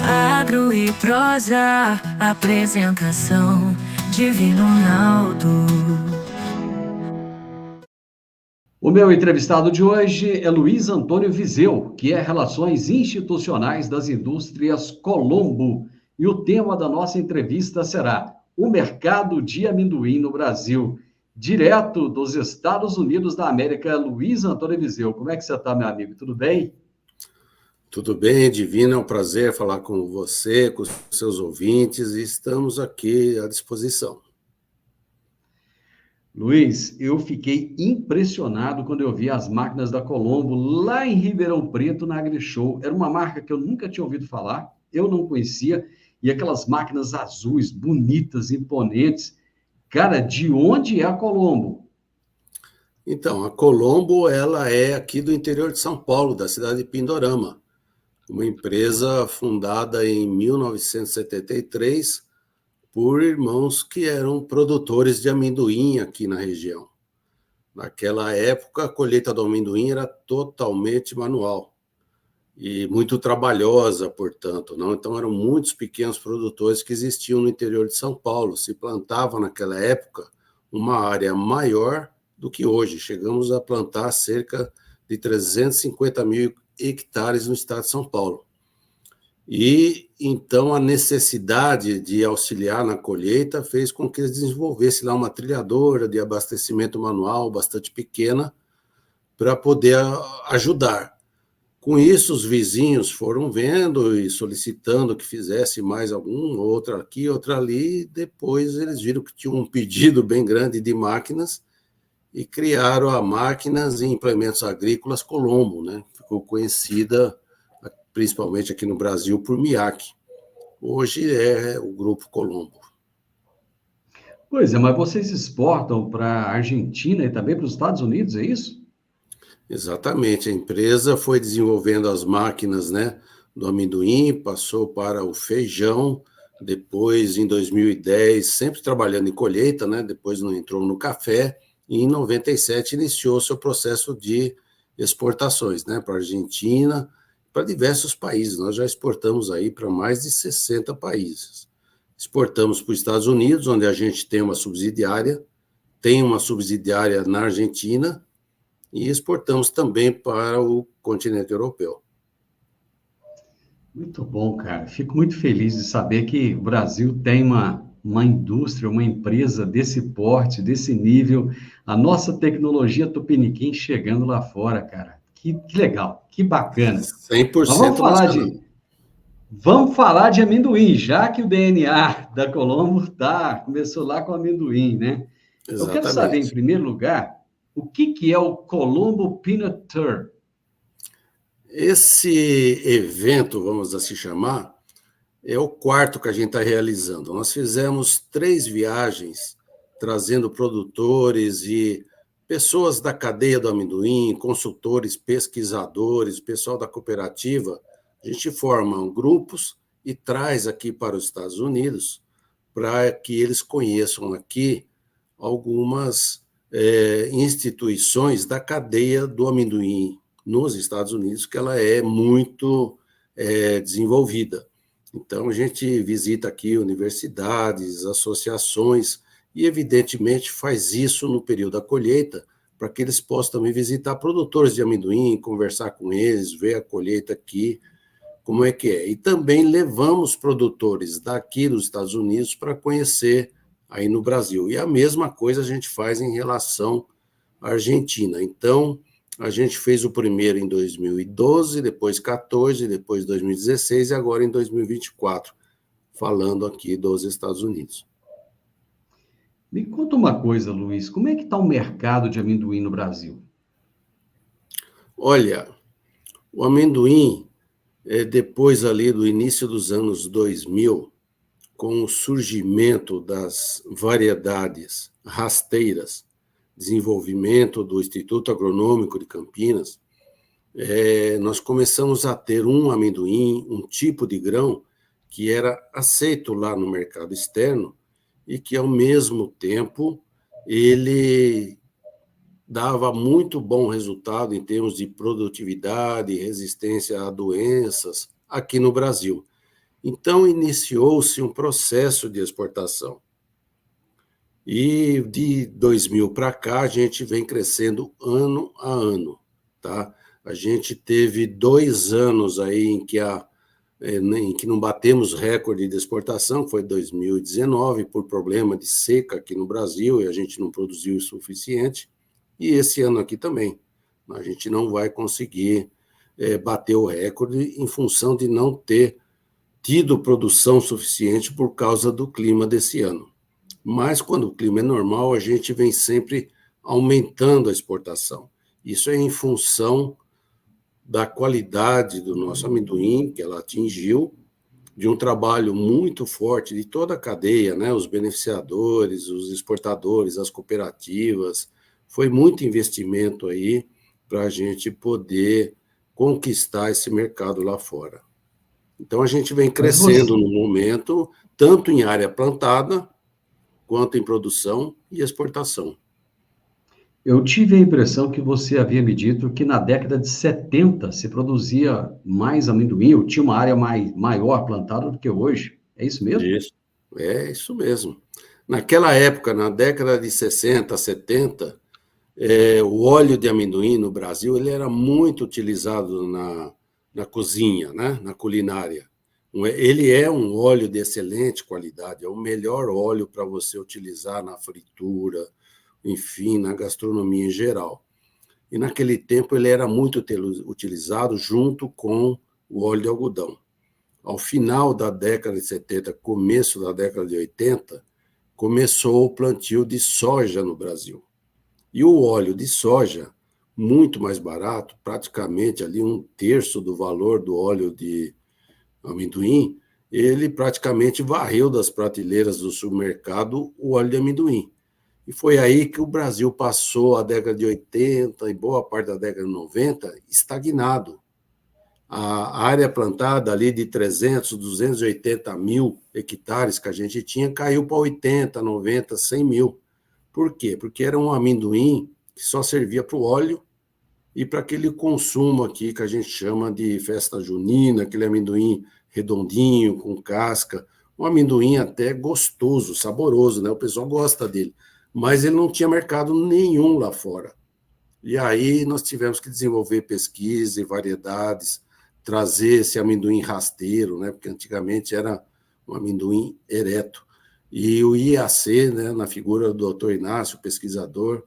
Agro e prosa, apresentação Divino Ronaldo. O meu entrevistado de hoje é Luiz Antônio Viseu, que é Relações Institucionais das Indústrias Colombo. E o tema da nossa entrevista será o mercado de amendoim no Brasil. Direto dos Estados Unidos da América, Luiz Antônio Viseu. Como é que você está, meu amigo? Tudo bem? Tudo bem, Divino, é um prazer falar com você, com os seus ouvintes, e estamos aqui à disposição. Luiz, eu fiquei impressionado quando eu vi as máquinas da Colombo lá em Ribeirão Preto, na AgriShow. Era uma marca que eu nunca tinha ouvido falar, eu não conhecia, e aquelas máquinas azuis, bonitas, imponentes. Cara, de onde é a Colombo? Então, a Colombo, ela é aqui do interior de São Paulo, da cidade de Pindorama, uma empresa fundada em 1973 por irmãos que eram produtores de amendoim aqui na região. Naquela época, a colheita do amendoim era totalmente manual e muito trabalhosa, portanto, não? Então eram muitos pequenos produtores que existiam no interior de São Paulo. Se plantava naquela época uma área maior do que hoje. Chegamos a plantar cerca de 350 mil hectares no estado de São Paulo. E então a necessidade de auxiliar na colheita fez com que eles desenvolvessem lá uma trilhadora de abastecimento manual bastante pequena para poder ajudar. Com isso, os vizinhos foram vendo e solicitando que fizesse mais algum, outra aqui, outra ali. Depois eles viram que tinha um pedido bem grande de máquinas e criaram a Máquinas e Implementos Agrícolas Colombo, né? Ficou conhecida principalmente aqui no Brasil por MIAC. Hoje é o Grupo Colombo. Pois é, mas vocês exportam para a Argentina e também para os Estados Unidos, é isso? Exatamente, a empresa foi desenvolvendo as máquinas, né, do amendoim, passou para o feijão, depois em 2010, sempre trabalhando em colheita, né, depois não entrou no café, e em 97 iniciou seu processo de exportações, né, para a Argentina, para diversos países. Nós já exportamos aí para mais de 60 países. Exportamos para os Estados Unidos, onde a gente tem uma subsidiária na Argentina, e exportamos também para o continente europeu. Muito bom, cara. Fico muito feliz de saber que o Brasil tem uma indústria, uma empresa desse porte, desse nível. A nossa tecnologia tupiniquim chegando lá fora, cara. Que legal, que bacana. Mas 100% nacional. vamos falar de amendoim, já que o DNA da Colombo começou lá com amendoim, né? Eu quero saber, em Exatamente. primeiro lugar, o que é o Colombo Peanut Tour? Esse evento, vamos assim chamar, é o quarto que a gente está realizando. Nós fizemos 3 viagens trazendo produtores e pessoas da cadeia do amendoim, consultores, pesquisadores, pessoal da cooperativa. A gente forma grupos e traz aqui para os Estados Unidos para que eles conheçam aqui algumas instituições da cadeia do amendoim nos Estados Unidos, que ela é muito desenvolvida. Então, a gente visita aqui universidades, associações, e, evidentemente, faz isso no período da colheita, para que eles possam também visitar produtores de amendoim, conversar com eles, ver a colheita aqui, como é que é. E também levamos produtores daqui dos Estados Unidos para conhecer aí no Brasil. E a mesma coisa a gente faz em relação à Argentina. Então, a gente fez o primeiro em 2012, depois 14, depois 2016 e agora em 2024, falando aqui dos Estados Unidos. Me conta uma coisa, Luiz, como é que está o mercado de amendoim no Brasil? Olha, o amendoim, depois ali do início dos anos 2000, com o surgimento das variedades rasteiras, desenvolvimento do Instituto Agronômico de Campinas, nós começamos a ter um amendoim, um tipo de grão que era aceito lá no mercado externo e que, ao mesmo tempo, ele dava muito bom resultado em termos de produtividade, resistência a doenças aqui no Brasil. Então, iniciou-se um processo de exportação. E de 2000 para cá, a gente vem crescendo ano a ano, tá? A gente teve 2 anos aí em que não batemos recorde de exportação, foi 2019, por problema de seca aqui no Brasil, e a gente não produziu o suficiente. E esse ano aqui também. A gente não vai conseguir bater o recorde em função de não ter tido produção suficiente por causa do clima desse ano. Mas, quando o clima é normal, a gente vem sempre aumentando a exportação. Isso é em função da qualidade do nosso amendoim, que ela atingiu, de um trabalho muito forte de toda a cadeia, né? Os beneficiadores, os exportadores, as cooperativas. Foi muito investimento aí para a gente poder conquistar esse mercado lá fora. Então, a gente vem crescendo no momento, tanto em área plantada, quanto em produção e exportação. Eu tive a impressão que você havia me dito que na década de 70 se produzia mais amendoim, ou tinha uma área maior plantada do que hoje. É isso mesmo? Isso, é isso mesmo. Naquela época, na década de 60, 70, o óleo de amendoim no Brasil ele era muito utilizado na cozinha, né? Na culinária. Ele é um óleo de excelente qualidade, é o melhor óleo para você utilizar na fritura, enfim, na gastronomia em geral. E naquele tempo ele era muito utilizado junto com o óleo de algodão. Ao final da década de 70, começo da década de 80, começou o plantio de soja no Brasil. E o óleo de soja, muito mais barato, praticamente ali 1/3 do valor do óleo de amendoim, ele praticamente varreu das prateleiras do supermercado o óleo de amendoim. E foi aí que o Brasil passou a década de 80 e boa parte da década de 90 estagnado. A área plantada ali de 300, 280 mil hectares que a gente tinha caiu para 80, 90, 100 mil. Por quê? Porque era um amendoim que só servia para o óleo e para aquele consumo aqui que a gente chama de festa junina, aquele amendoim redondinho, com casca, um amendoim até gostoso, saboroso, né? O pessoal gosta dele, mas ele não tinha mercado nenhum lá fora. E aí nós tivemos que desenvolver pesquisa e variedades, trazer esse amendoim rasteiro, né? Porque antigamente era um amendoim ereto. E o IAC, né, na figura do Dr. Inácio, pesquisador,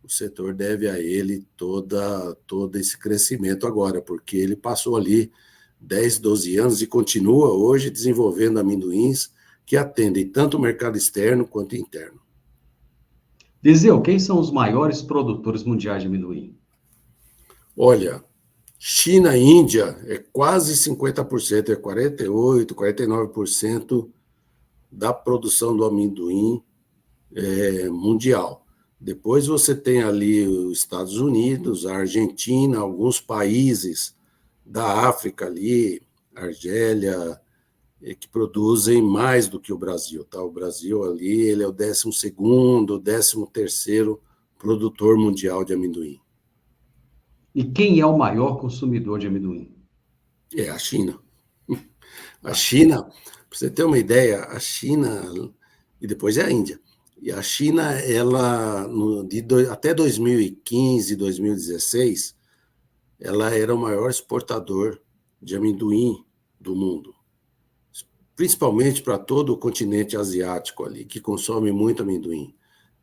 o setor deve a ele todo esse crescimento agora, porque ele passou ali 10, 12 anos e continua hoje desenvolvendo amendoins que atendem tanto o mercado externo quanto interno. Viseu, quem são os maiores produtores mundiais de amendoim? Olha, China e Índia é quase 50%, é 48%, 49% da produção do amendoim mundial. Depois você tem ali os Estados Unidos, a Argentina, alguns países da África ali, Argélia, que produzem mais do que o Brasil. Tá? O Brasil ali ele é o 12º, 13º produtor mundial de amendoim. E quem é o maior consumidor de amendoim? É a China. A China, para você ter uma ideia, a China, e depois é a Índia. E a China, ela, até 2015, 2016, ela era o maior exportador de amendoim do mundo. Principalmente para todo o continente asiático ali, que consome muito amendoim.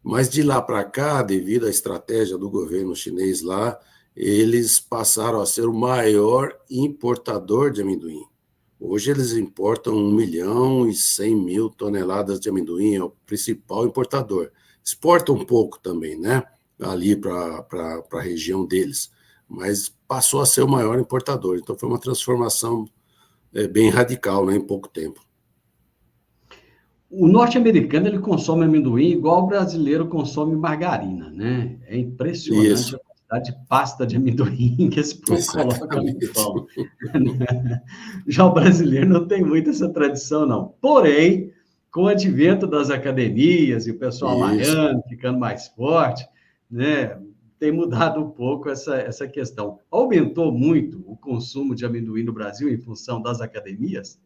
Mas de lá para cá, devido à estratégia do governo chinês lá, eles passaram a ser o maior importador de amendoim. Hoje eles importam 1.100.000 toneladas de amendoim, é o principal importador. Exportam um pouco também, né? Ali para a região deles. Mas passou a ser o maior importador. Então foi uma transformação bem radical, né, em pouco tempo. O norte-americano ele consome amendoim igual o brasileiro consome margarina, né? É impressionante a quantidade de pasta de amendoim que esse povo coloca no pão. Já o brasileiro não tem muito essa tradição, não. Porém, com o advento das academias e o pessoal malhando, ficando mais forte, né? Tem mudado um pouco essa questão. Aumentou muito o consumo de amendoim no Brasil em função das academias?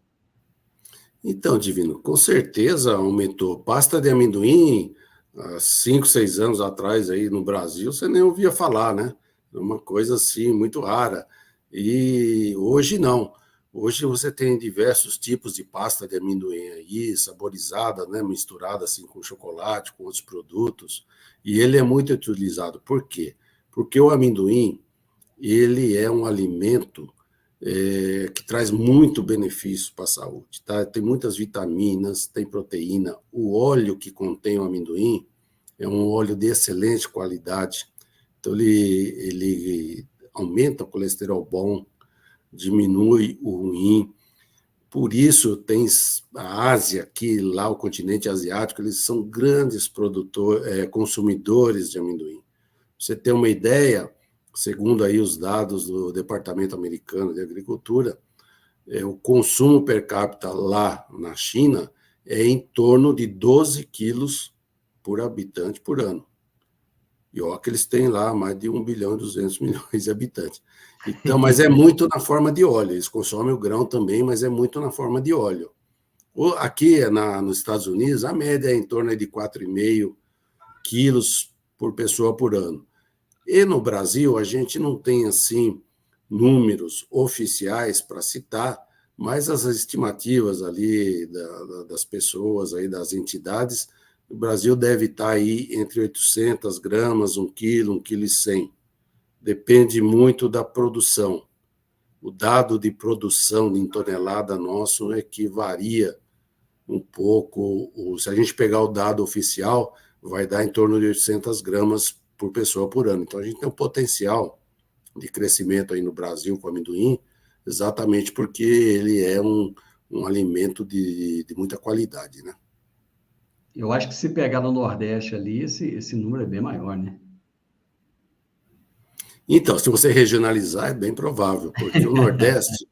Então, Divino, com certeza aumentou. Pasta de amendoim, há 5, 6 anos atrás, aí no Brasil, você nem ouvia falar, né? É uma coisa assim, muito rara. E hoje não. Hoje você tem diversos tipos de pasta de amendoim aí, saborizada, né? Misturada assim com chocolate, com outros produtos. E ele é muito utilizado. Por quê? Porque o amendoim, ele é um alimento que traz muito benefício para a saúde. Tá? Tem muitas vitaminas, tem proteína. O óleo que contém o amendoim é um óleo de excelente qualidade. Então, ele aumenta o colesterol bom, diminui o ruim. Por isso, tem a Ásia, aqui, lá o continente asiático, eles são grandes consumidores de amendoim. Pra você ter uma ideia, segundo aí os dados do Departamento Americano de Agricultura, o consumo per capita lá na China é em torno de 12 quilos por habitante por ano. E olha que eles têm lá mais de 1 bilhão e 200 milhões de habitantes. Então, mas é muito na forma de óleo. Eles consomem o grão também, mas é muito na forma de óleo. Aqui nos Estados Unidos, a média é em torno de 4,5 quilos por pessoa por ano. E no Brasil, a gente não tem, assim, números oficiais para citar, mas as estimativas ali das pessoas, aí, das entidades, o Brasil deve estar aí entre 800 gramas, 1 quilo, 1,1 kg. Depende muito da produção. O dado de produção em tonelada nosso é que varia um pouco. Se a gente pegar o dado oficial, vai dar em torno de 800 gramas por pessoa por ano. Então, a gente tem um potencial de crescimento aí no Brasil com amendoim, exatamente porque ele é um alimento de muita qualidade, né? Eu acho que se pegar no Nordeste ali, esse número é bem maior, né? Então, se você regionalizar, é bem provável, porque o Nordeste,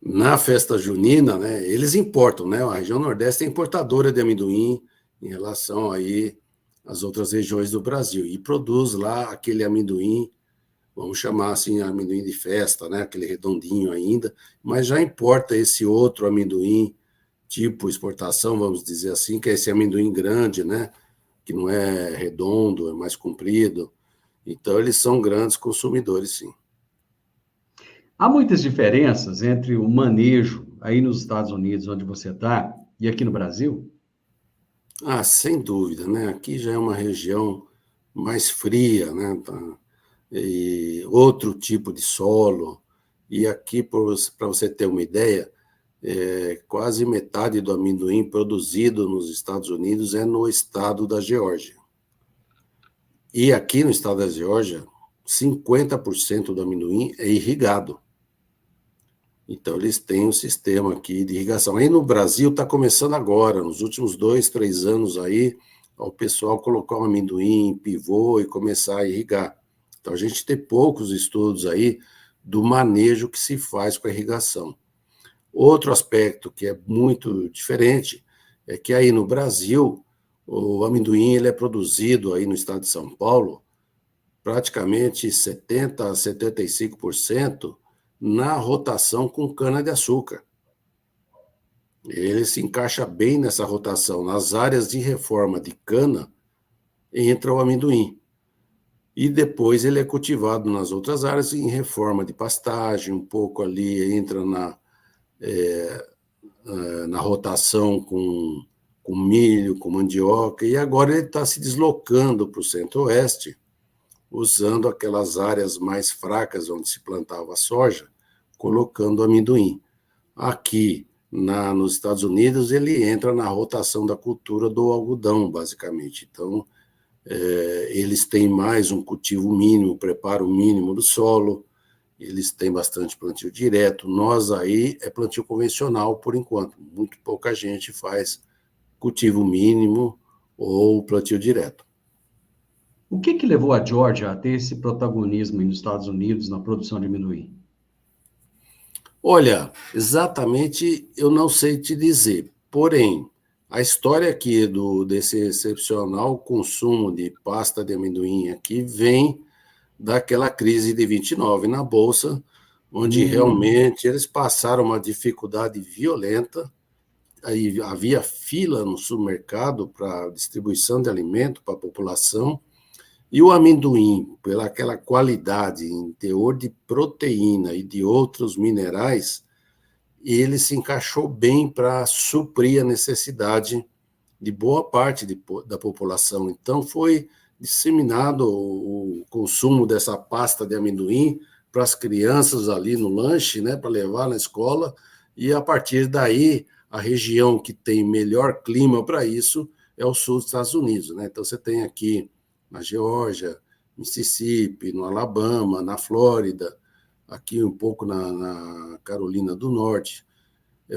na festa junina, né, eles importam, né? A região Nordeste é importadora de amendoim em relação aí às outras regiões do Brasil e produz lá aquele amendoim, vamos chamar assim, amendoim de festa, né? Aquele redondinho ainda, mas já importa esse outro amendoim tipo exportação, vamos dizer assim, que é esse amendoim grande, né? Que não é redondo, é mais comprido. Então, eles são grandes consumidores, sim. Há muitas diferenças entre o manejo aí nos Estados Unidos, onde você está, e aqui no Brasil? Ah, sem dúvida, né? Aqui já é uma região mais fria, né? E outro tipo de solo. E aqui, para você ter uma ideia, quase metade do amendoim produzido nos Estados Unidos é no estado da Geórgia. E aqui no estado da Geórgia, 50% do amendoim é irrigado. Então, eles têm um sistema aqui de irrigação. Aí no Brasil está começando agora, nos últimos 2, 3 anos aí, o pessoal colocar o amendoim em pivô e começar a irrigar. Então, a gente tem poucos estudos aí do manejo que se faz com a irrigação. Outro aspecto que é muito diferente é que aí no Brasil, o amendoim ele é produzido aí no estado de São Paulo, praticamente 70% a 75% na rotação com cana-de-açúcar. Ele se encaixa bem nessa rotação. Nas áreas de reforma de cana, entra o amendoim. E depois ele é cultivado nas outras áreas em reforma de pastagem, um pouco ali entra na rotação com milho, com mandioca, e agora ele está se deslocando para o centro-oeste, usando aquelas áreas mais fracas onde se plantava soja, colocando amendoim. Aqui, nos Estados Unidos, ele entra na rotação da cultura do algodão, basicamente. Então, eles têm mais um cultivo mínimo, preparo mínimo do solo, eles têm bastante plantio direto. Nós aí é plantio convencional, por enquanto. Muito pouca gente faz cultivo mínimo ou plantio direto. O que levou a Geórgia a ter esse protagonismo nos Estados Unidos na produção de amendoim? Olha, exatamente eu não sei te dizer, porém, a história aqui desse excepcional consumo de pasta de amendoim aqui vem daquela crise de 29 na Bolsa, onde realmente eles passaram uma dificuldade violenta aí havia fila no supermercado para distribuição de alimento para a população, e o amendoim, pela aquela qualidade em teor de proteína e de outros minerais, ele se encaixou bem para suprir a necessidade de boa parte da população. Então, foi disseminado o consumo dessa pasta de amendoim para as crianças ali no lanche, né, para levar na escola, e a partir daí, a região que tem melhor clima para isso é o sul dos Estados Unidos, né? Então, você tem aqui na Geórgia, Mississippi, no Alabama, na Flórida, aqui um pouco na Carolina do Norte,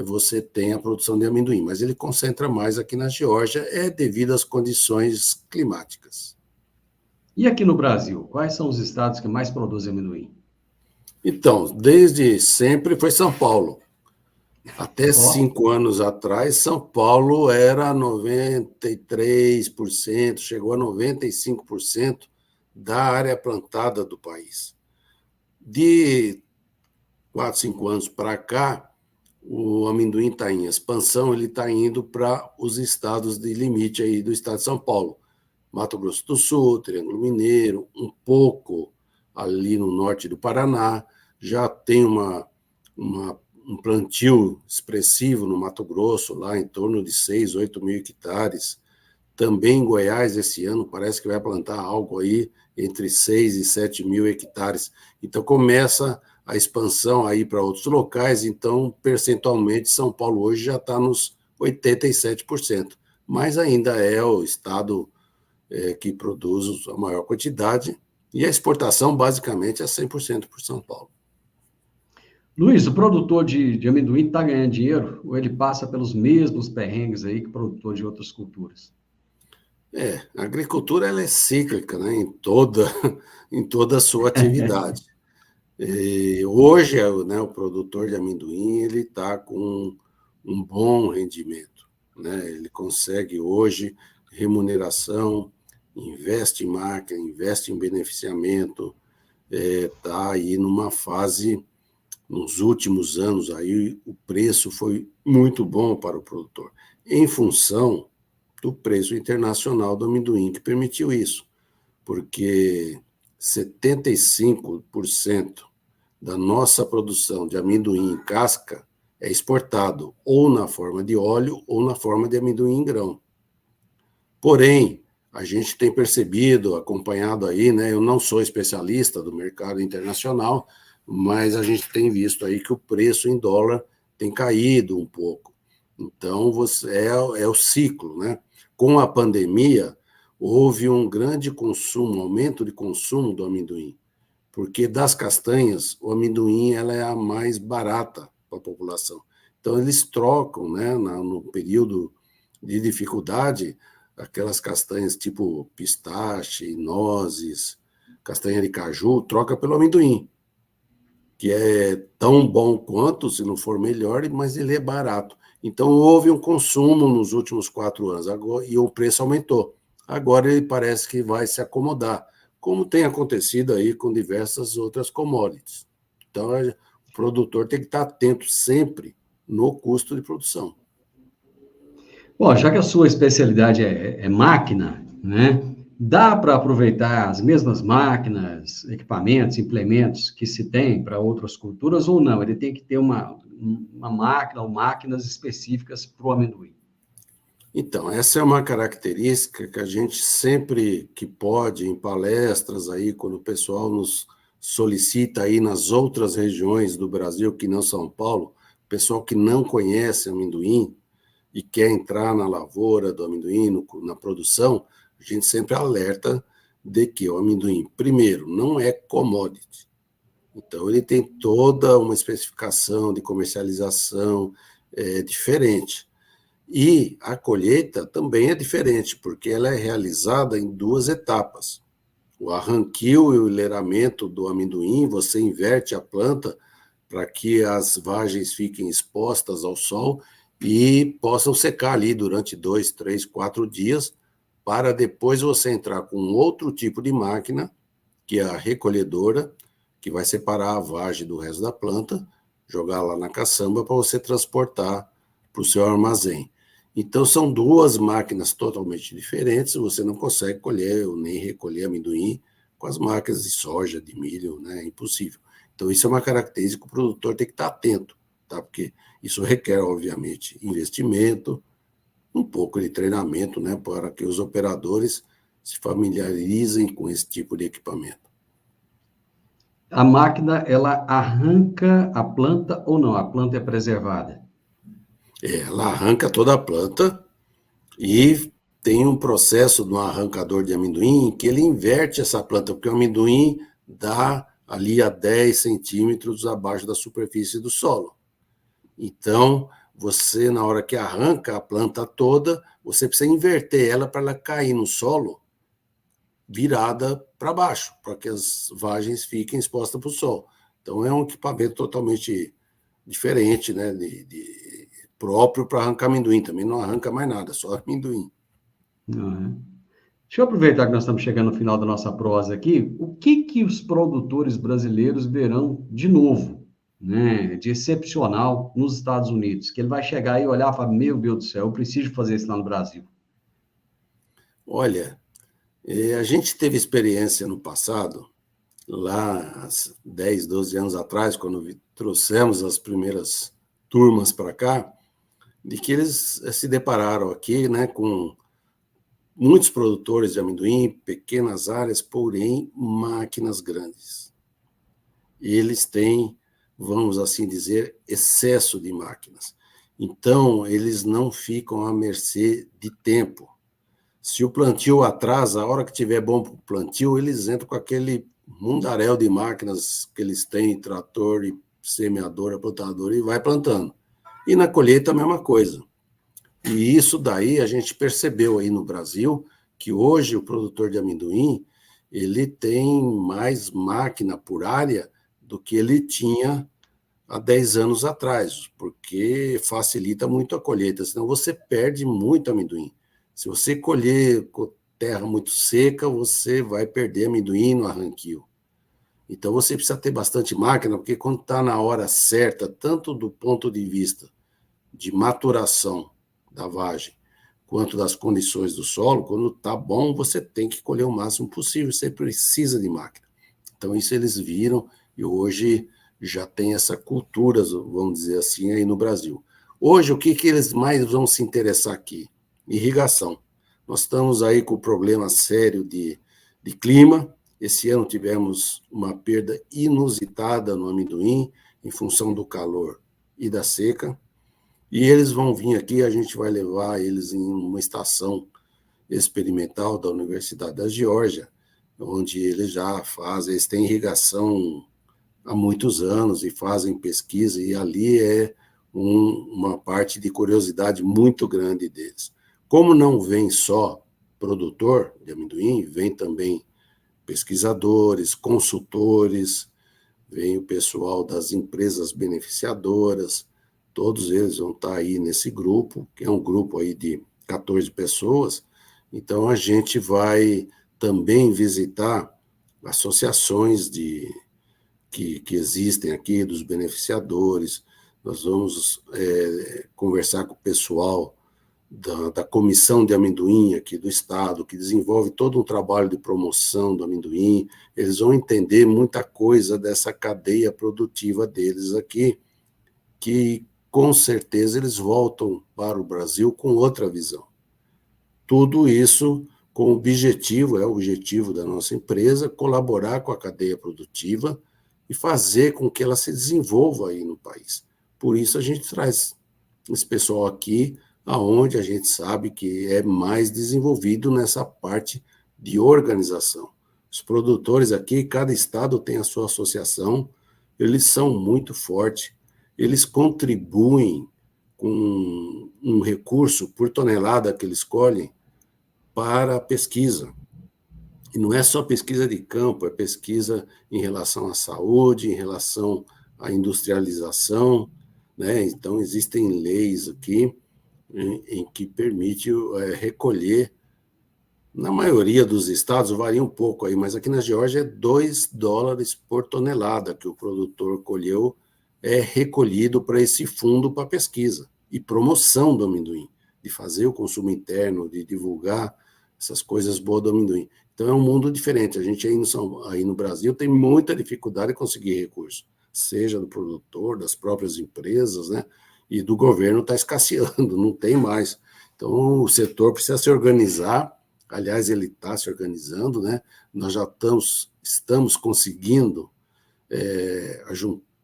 você tem a produção de amendoim, mas ele concentra mais aqui na Geórgia, devido às condições climáticas. E aqui no Brasil, quais são os estados que mais produzem amendoim? Então, desde sempre foi São Paulo. Até 5 anos atrás, São Paulo era 93%, chegou a 95% da área plantada do país. De 4, 5 anos para cá, o amendoim está em expansão, ele está indo para os estados de limite aí do estado de São Paulo. Mato Grosso do Sul, Triângulo Mineiro, um pouco ali no norte do Paraná, já tem um plantio expressivo no Mato Grosso, lá em torno de 6, 8 mil hectares. Também em Goiás, esse ano, parece que vai plantar algo aí entre 6 e 7 mil hectares. Então, começa a expansão aí para outros locais. Então, percentualmente, São Paulo hoje já está nos 87%. Mas ainda é o estado que produz a maior quantidade. E a exportação, basicamente, é 100% por São Paulo. Luiz, o produtor de amendoim está ganhando dinheiro ou ele passa pelos mesmos perrengues aí que o produtor de outras culturas? A agricultura ela é cíclica, né, em toda a sua atividade. Hoje, né, o produtor de amendoim ele está com um bom rendimento, né? Ele consegue hoje remuneração, investe em máquina, investe em beneficiamento, está aí numa fase. Nos últimos anos, aí, o preço foi muito bom para o produtor, em função do preço internacional do amendoim, que permitiu isso, porque 75% da nossa produção de amendoim em casca é exportado, ou na forma de óleo, ou na forma de amendoim em grão. Porém, a gente tem percebido, acompanhado aí, né? Eu não sou especialista do mercado internacional, mas a gente tem visto aí que o preço em dólar tem caído um pouco. Então, é o ciclo, né? Com a pandemia, houve um grande consumo, aumento de consumo do amendoim, porque das castanhas, o amendoim ela é a mais barata para a população. Então, eles trocam, né, no período de dificuldade, aquelas castanhas tipo pistache, nozes, castanha de caju, troca pelo amendoim, que é tão bom quanto, se não for melhor, mas ele é barato. Então, houve um consumo nos últimos 4 anos e o preço aumentou. Agora ele parece que vai se acomodar, como tem acontecido aí com diversas outras commodities. Então, o produtor tem que estar atento sempre no custo de produção. Bom, já que a sua especialidade é máquina, né? Dá para aproveitar as mesmas máquinas, equipamentos, implementos que se tem para outras culturas ou não? Ele tem que ter uma máquina ou máquinas específicas para o amendoim. Então, essa é uma característica que a gente sempre que pode, em palestras aí, quando o pessoal nos solicita aí nas outras regiões do Brasil, que não São Paulo, pessoal que não conhece amendoim e quer entrar na lavoura do amendoim, na produção, a gente sempre alerta de que o amendoim, primeiro, não é commodity. Então, ele tem toda uma especificação de comercialização diferente. E a colheita também é diferente, porque ela é realizada em 2 etapas. O arranquio e o enleiramento do amendoim, você inverte a planta para que as vagens fiquem expostas ao sol e possam secar ali durante 2, 3, 4 dias, para depois você entrar com outro tipo de máquina, que é a recolhedora, que vai separar a vagem do resto da planta, jogar lá na caçamba para você transportar para o seu armazém. Então, são duas máquinas totalmente diferentes, você não consegue colher ou nem recolher amendoim com as máquinas de soja, de milho, né? É impossível. Então, isso é uma característica que o produtor tem que estar atento, tá? Porque isso requer, obviamente, investimento, um pouco de treinamento, né? Para que os operadores se familiarizem com esse tipo de equipamento. A máquina, ela arranca a planta ou não? A planta é preservada? Ela arranca toda a planta e tem um processo no arrancador de amendoim que ele inverte essa planta, porque o amendoim dá ali a 10 centímetros abaixo da superfície do solo. Então, você, na hora que arranca a planta toda, você precisa inverter ela para ela cair no solo virada para baixo, para que as vagens fiquem expostas para o sol. Então, é um equipamento totalmente diferente, né, próprio para arrancar amendoim. Também não arranca mais nada, só amendoim. Uhum. Deixa eu aproveitar que nós estamos chegando no final da nossa prosa aqui. O que que os produtores brasileiros verão de novo, né, de excepcional nos Estados Unidos? Que ele vai chegar e olhar e falar, meu Deus do céu, eu preciso fazer isso lá no Brasil. Olha, a gente teve experiência no passado, lá há 10, 12 anos atrás, quando trouxemos as primeiras turmas para cá, de que eles se depararam aqui, né, com muitos produtores de amendoim, pequenas áreas, porém máquinas grandes. E eles têm, vamos assim dizer, excesso de máquinas. Então, eles não ficam à mercê de tempo. Se o plantio atrasa, a hora que tiver bom para o plantio, eles entram com aquele mundaréu de máquinas que eles têm, trator, e semeadora, plantadora, e vai plantando. E na colheita, a mesma coisa. E isso daí a gente percebeu aí no Brasil, que hoje o produtor de amendoim, ele tem mais máquina por área do que ele tinha há 10 anos atrás, porque facilita muito a colheita, senão você perde muito amendoim. Se você colher com terra muito seca, você vai perder amendoim no arranquio. Então você precisa ter bastante máquina, porque quando está na hora certa, tanto do ponto de vista de maturação da vagem, quanto das condições do solo, quando está bom, você tem que colher o máximo possível, você precisa de máquina. Então isso eles viram e hoje já tem essa cultura, vamos dizer assim, aí no Brasil. Hoje, o que eles mais vão se interessar aqui? Irrigação. Nós estamos aí com o problema sério de clima. Esse ano tivemos uma perda inusitada no amendoim, em função do calor e da seca. E eles vão vir aqui, a gente vai levar eles em uma estação experimental da Universidade da Geórgia, onde eles já fazem, eles têm irrigação há muitos anos e fazem pesquisa, e ali é uma parte de curiosidade muito grande deles. Como não vem só produtor de amendoim, vem também pesquisadores, consultores, vem o pessoal das empresas beneficiadoras, todos eles vão estar aí nesse grupo, que é um grupo aí de 14 pessoas. Então, a gente vai também visitar associações que existem aqui, dos beneficiadores. Nós vamos conversar com o pessoal da Comissão de Amendoim aqui do Estado, que desenvolve todo um trabalho de promoção do amendoim. Eles vão entender muita coisa dessa cadeia produtiva deles aqui, que com certeza eles voltam para o Brasil com outra visão. Tudo isso com o objetivo, é o objetivo da nossa empresa, colaborar com a cadeia produtiva e fazer com que ela se desenvolva aí no país. Por isso a gente traz esse pessoal aqui, aonde a gente sabe que é mais desenvolvido nessa parte de organização. Os produtores aqui, cada estado tem a sua associação, eles são muito fortes, eles contribuem com um recurso por tonelada que eles colhem para a pesquisa. E não é só pesquisa de campo, é pesquisa em relação à saúde, em relação à industrialização, né? Então, existem leis aqui em que permite recolher, na maioria dos estados, varia um pouco aí, mas aqui na Geórgia é $2 por tonelada que o produtor colheu, é recolhido para esse fundo para pesquisa. e promoção do amendoim, de fazer o consumo interno, de divulgar essas coisas boas do amendoim. Então é um mundo diferente. A gente aí no Brasil tem muita dificuldade de conseguir recurso, seja do produtor, das próprias empresas, né? E do governo está escasseando, não tem mais. Então o setor precisa se organizar. Aliás, ele está se organizando, né? Nós já estamos conseguindo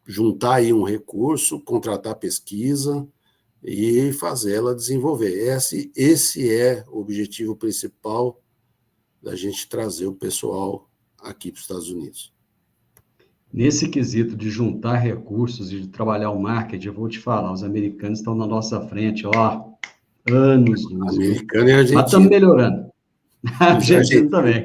juntar aí um recurso, contratar pesquisa e fazê-la desenvolver. Esse é o objetivo principal da gente trazer o pessoal aqui para os Estados Unidos. Nesse quesito de juntar recursos e de trabalhar o marketing, eu vou te falar, os americanos estão na nossa frente, ó, anos. Americano e argentino. Mas estamos melhorando. Argentino também.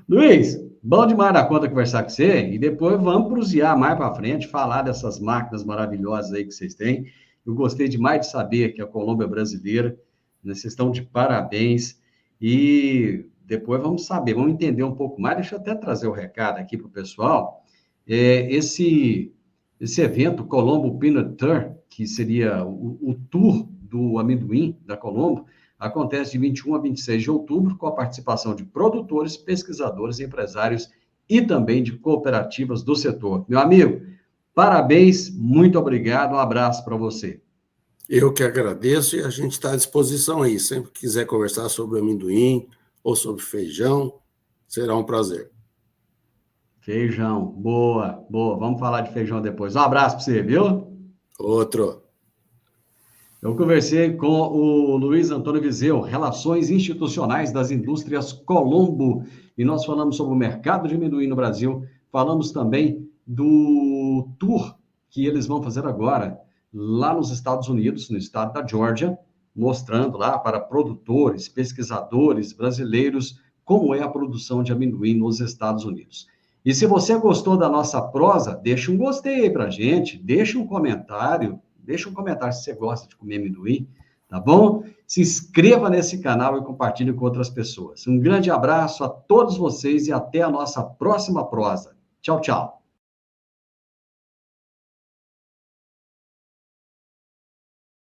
Luiz, bom demais da conta conversar com você, e depois vamos cruzear mais para frente, falar dessas máquinas maravilhosas aí que vocês têm. Eu gostei demais de saber que a Colombo é brasileira, né? Vocês estão de parabéns, e depois vamos saber, vamos entender um pouco mais. Deixa eu até trazer o recado aqui para o pessoal. Esse evento Colombo Peanut Tour, que seria o tour do amendoim da Colombo, acontece de 21 a 26 de outubro, com a participação de produtores, pesquisadores, empresários e também de cooperativas do setor. Meu amigo, parabéns, muito obrigado, um abraço para você. Eu que agradeço, e a gente está à disposição aí. Sempre que quiser conversar sobre amendoim ou sobre feijão, será um prazer. Feijão, boa, boa. Vamos falar de feijão depois. Um abraço para você, viu? Outro. Eu conversei com o Luiz Antônio Viseu, Relações Institucionais das Indústrias Colombo, e nós falamos sobre o mercado de amendoim no Brasil, falamos também do tour que eles vão fazer agora, lá nos Estados Unidos, no estado da Geórgia, mostrando lá para produtores, pesquisadores brasileiros, como é a produção de amendoim nos Estados Unidos. E se você gostou da nossa prosa, deixa um gostei aí pra gente, deixa um comentário se você gosta de comer amendoim, tá bom? Se inscreva nesse canal e compartilhe com outras pessoas. Um grande abraço a todos vocês e até a nossa próxima prosa. Tchau, tchau.